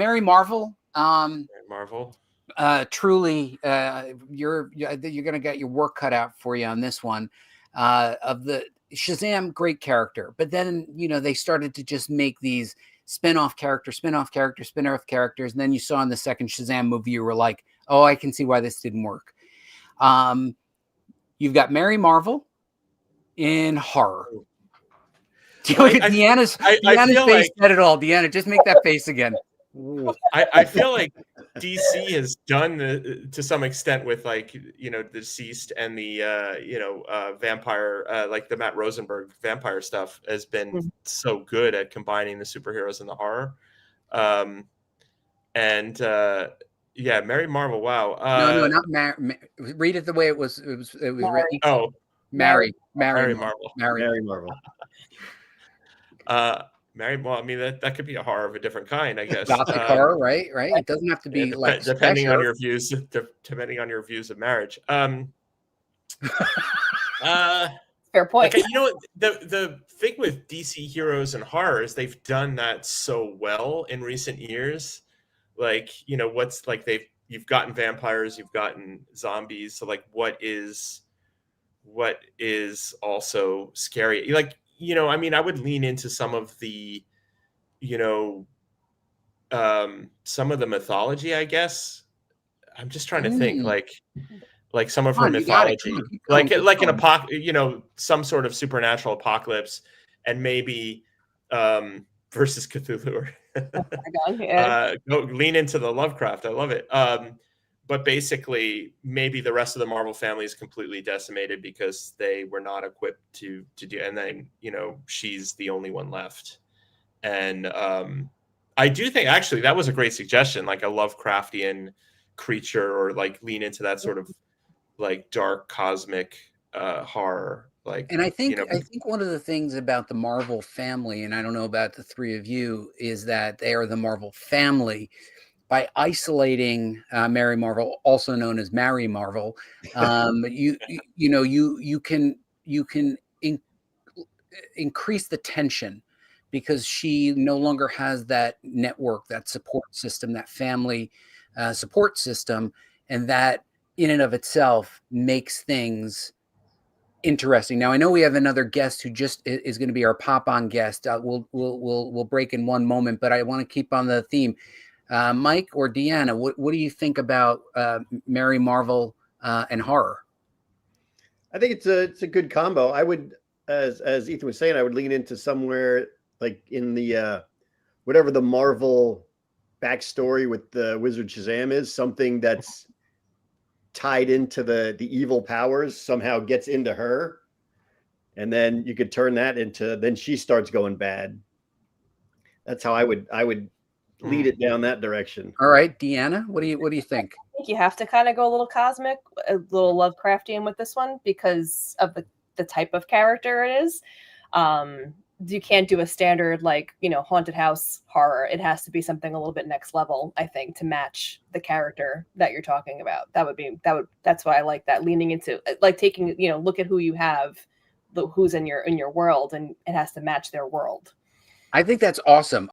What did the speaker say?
Mary Marvel. Marvel. Truly, you're going to get your work cut out for you on this one. Of the Shazam, great character, but then they started to just make these spin-off characters, and then you saw in the second Shazam movie, you were like, oh, I can see why this didn't work. You've got Mary Marvel in horror. Deanna's face said it all. Deanna, just make that face again. I feel like DC has done to some extent with the Deceased and the vampire, like the Matt Rosenberg vampire stuff has been so good at combining the superheroes and the horror. Mary Marvel. Wow. No, not Mary. Read it the way it was. It was written. Oh, Mary Marvel. Mary Marvel. Mary, well, I mean that could be a horror of a different kind, I guess. Gothic horror, right? It doesn't have to be depending on your views. Depending on your views of marriage. Fair point. Okay, the thing with DC heroes and horror is they've done that so well in recent years. You've gotten vampires, you've gotten zombies. So what is also scary? I would lean into some of the, some of the mythology, I guess. I'm just trying to think, like some of her mythology, like an some sort of supernatural apocalypse, and maybe versus Cthulhu. Go lean into the Lovecraft. I love it. But basically, maybe the rest of the Marvel family is completely decimated because they were not equipped to do. And then she's the only one left. And I do think actually that was a great suggestion, like a Lovecraftian creature, or lean into that sort of dark cosmic horror. And I think one of the things about the Marvel family, and I don't know about the three of you, is that they are the Marvel family. By isolating Mary Marvel, also known as Mary Marvel, you can increase the tension, because she no longer has that network, that support system, that family support system, and that in and of itself makes things interesting. Now, I know we have another guest who just is going to be our pop-on guest. We'll break in one moment, but I want to keep on the theme. Mike or Deanna, what do you think about Mary Marvel and horror? I think it's a good combo. I would, as Ethan was saying, I would lean into somewhere like in the whatever the Marvel backstory with the Wizard Shazam is, something that's tied into the evil powers somehow gets into her, and then you could turn that into, then she starts going bad. That's how I would lead it down that direction. All right, Deanna, what do you think? I think you have to kind of go a little cosmic, a little Lovecraftian with this one because of the type of character it is. You can't do a standard haunted house horror. It has to be something a little bit next level, I think, to match the character that you're talking about. That's why I like that, leaning into taking, look at who you have, who's in your world, and it has to match their world. I think that's awesome.